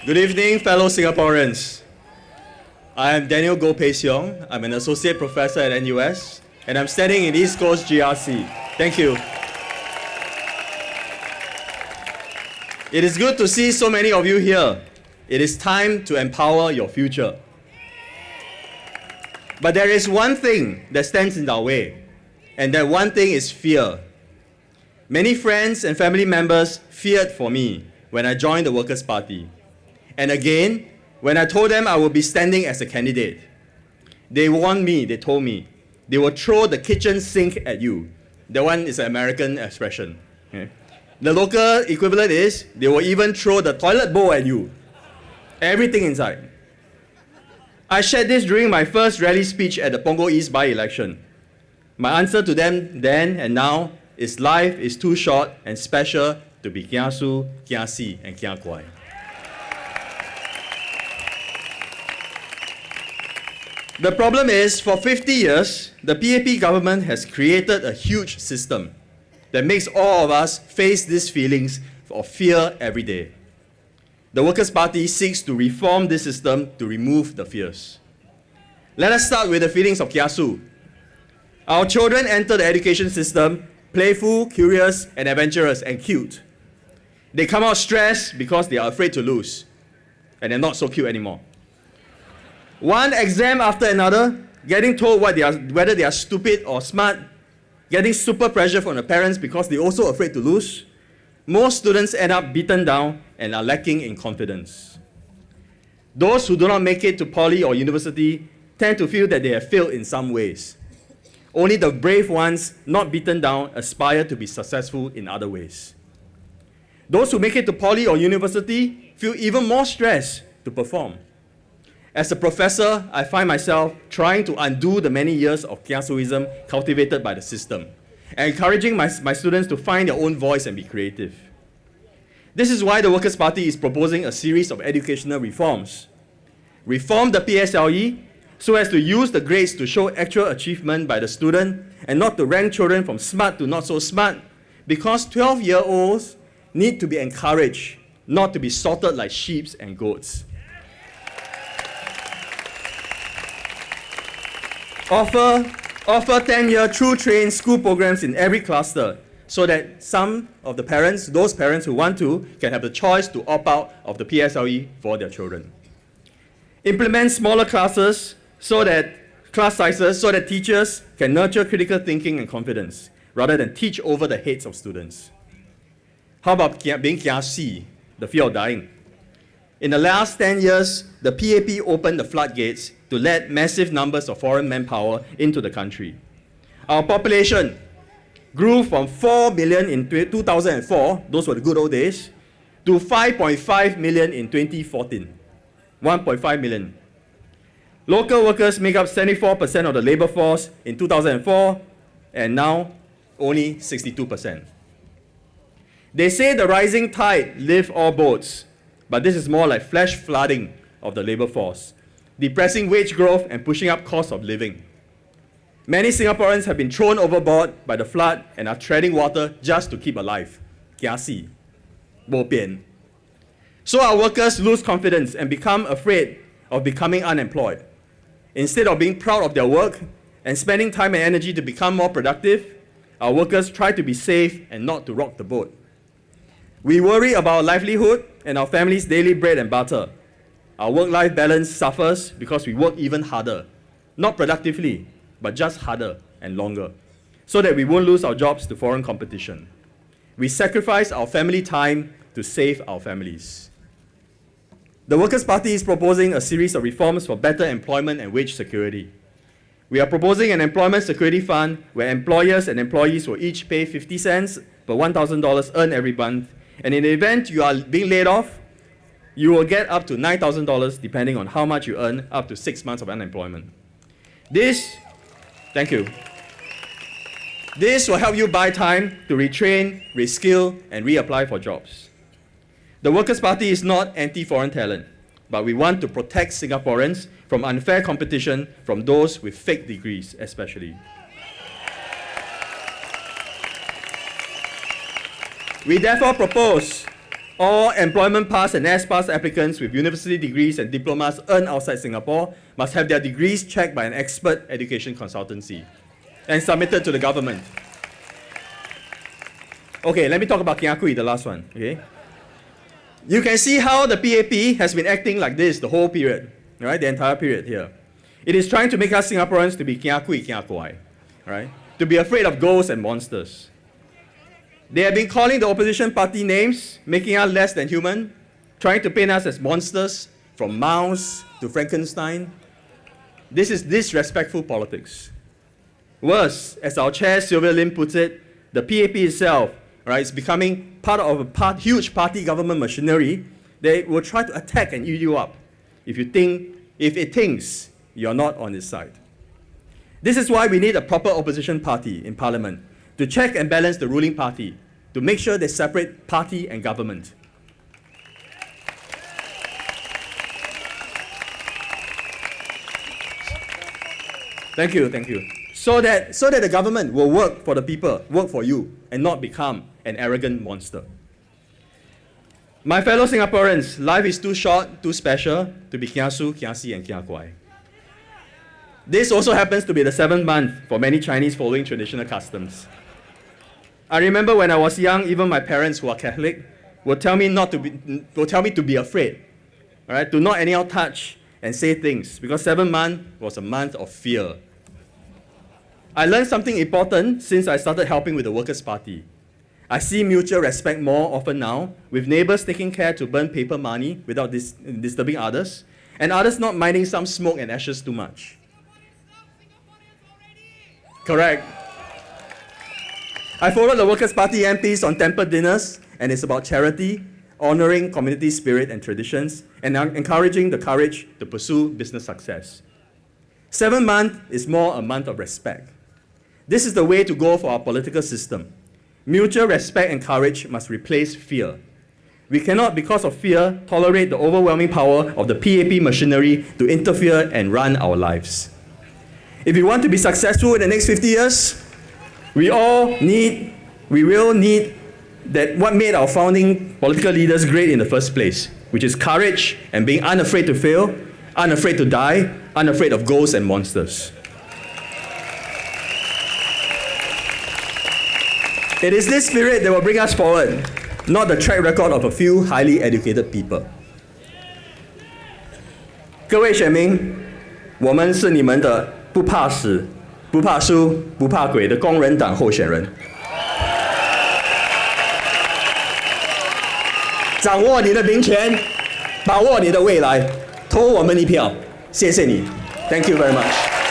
Good evening, fellow Singaporeans. I am Daniel Goh Pei Siong. I'm an associate professor at NUS, and I'm standing in East Coast GRC. Thank you. It is good to see so many of you here. It is time to empower your future. But there is one thing that stands in our way, and that one thing is fear. Many friends and family members feared for me when I joined the Workers' Party. And again, when I told them I would be standing as a candidate, they warned me, they told me, they will throw the kitchen sink at you. That one is an American expression. Okay? The local equivalent is, they will even throw the toilet bowl at you. Everything inside. I shared this during my first rally speech at the Punggol East by-election. My answer to them then and now is life is too short and special to be kiasu, kiasi, and kiakwai. The problem is, for 50 years, the PAP government has created a huge system that makes all of us face these feelings of fear every day. The Workers' Party seeks to reform this system to remove the fears. Let us start with the feelings of kiasu. Our children enter the education system playful, curious, and adventurous, and cute. They come out stressed because they are afraid to lose, and they're not so cute anymore. One exam after another, getting told whether they are stupid or smart, getting super pressure from the parents because they're also afraid to lose. Most students end up beaten down and are lacking in confidence. Those who do not make it to poly or university tend to feel that they have failed in some ways. Only the brave ones, not beaten down, aspire to be successful in other ways. Those who make it to poly or university feel even more stressed to perform. As a professor, I find myself trying to undo the many years of kiasuism cultivated by the system, and encouraging my students to find their own voice and be creative. This is why the Workers' Party is proposing a series of educational reforms. Reform the PSLE so as to use the grades to show actual achievement by the student and not to rank children from smart to not so smart, because 12-year-olds need to be encouraged, not to be sorted like sheep and goats. Offer 10-year true train school programs in every cluster so that some of the parents, those parents who want to, can have the choice to opt out of the PSLE for their children. Implement smaller class sizes so that teachers can nurture critical thinking and confidence rather than teach over the heads of students. How about being kiasi, the fear of dying? In the last 10 years, the PAP opened the floodgates to let massive numbers of foreign manpower into the country. Our population grew from 4 million in 2004, those were the good old days, to 5.5 million in 2014. 1.5 million. Local workers make up 74% of the labor force in 2004, and now only 62%. They say the rising tide lifts all boats, but this is more like flash flooding of the labor force, depressing wage growth and pushing up costs of living. Many Singaporeans have been thrown overboard by the flood and are treading water just to keep alive. Kiasi. Bo pian. So our workers lose confidence and become afraid of becoming unemployed. Instead of being proud of their work and spending time and energy to become more productive, our workers try to be safe and not to rock the boat. We worry about our livelihood and our family's daily bread and butter. Our work-life balance suffers because we work even harder, not productively, but just harder and longer, so that we won't lose our jobs to foreign competition. We sacrifice our family time to save our families. The Workers' Party is proposing a series of reforms for better employment and wage security. We are proposing an employment security fund where employers and employees will each pay 50 cents per $1,000 earned every month, and in the event you are being laid off, you will get up to $9,000 depending on how much you earn up to 6 months of unemployment. Thank you. This will help you buy time to retrain, reskill, and reapply for jobs. The Workers' Party is not anti-foreign talent, but we want to protect Singaporeans from unfair competition from those with fake degrees especially. We therefore propose All employment pass and S-pass applicants with university degrees and diplomas earned outside Singapore must have their degrees checked by an expert education consultancy and submitted to the government. Okay, let me talk about Kia Kui, the last one. Okay, you can see how the PAP has been acting like this the whole period, right? The entire period here. It is trying to make us Singaporeans to be Kia Kui, Kia Kuai, right? To be afraid of ghosts and monsters. They have been calling the opposition party names, making us less than human, trying to paint us as monsters, from mouse to Frankenstein. This is disrespectful politics. Worse, as our chair Sylvia Lim puts it, the PAP itself, right, is becoming part of a huge party government machinery. They will try to attack and eat you up if it thinks you're not on its side. This is why we need a proper opposition party in parliament to check and balance the ruling party, to make sure they separate party and government. Thank you. So that the government will work for the people, work for you, and not become an arrogant monster. My fellow Singaporeans, life is too short, too special to be kiasu, kiasi, and kiakuai. This also happens to be the 7th month for many Chinese following traditional customs. I remember when I was young, even my parents who are Catholic would tell me to be afraid, all right, to not anyhow touch and say things, because 7th month was a month of fear. I learned something important since I started helping with the Workers' Party. I see mutual respect more often now, with neighbors taking care to burn paper money without disturbing others, and others not minding some smoke and ashes too much. Correct. I followed the Workers' Party MPs on temple dinners, and it's about charity, honoring community spirit and traditions, and encouraging the courage to pursue business success. 7th month is more a month of respect. This is the way to go for our political system. Mutual respect and courage must replace fear. We cannot, because of fear, tolerate the overwhelming power of the PAP machinery to interfere and run our lives. If we want to be successful in the next 50 years, we will need that what made our founding political leaders great in the first place, which is courage and being unafraid to fail, unafraid to die, unafraid of ghosts and monsters. It is this spirit that will bring us forward, not the track record of a few highly educated people. 各位选民，我们是你们的不怕死、不怕输、不怕鬼的工人党候选人。掌握你的民权，把握你的未来，投我们一票，谢谢你。Thank you very much.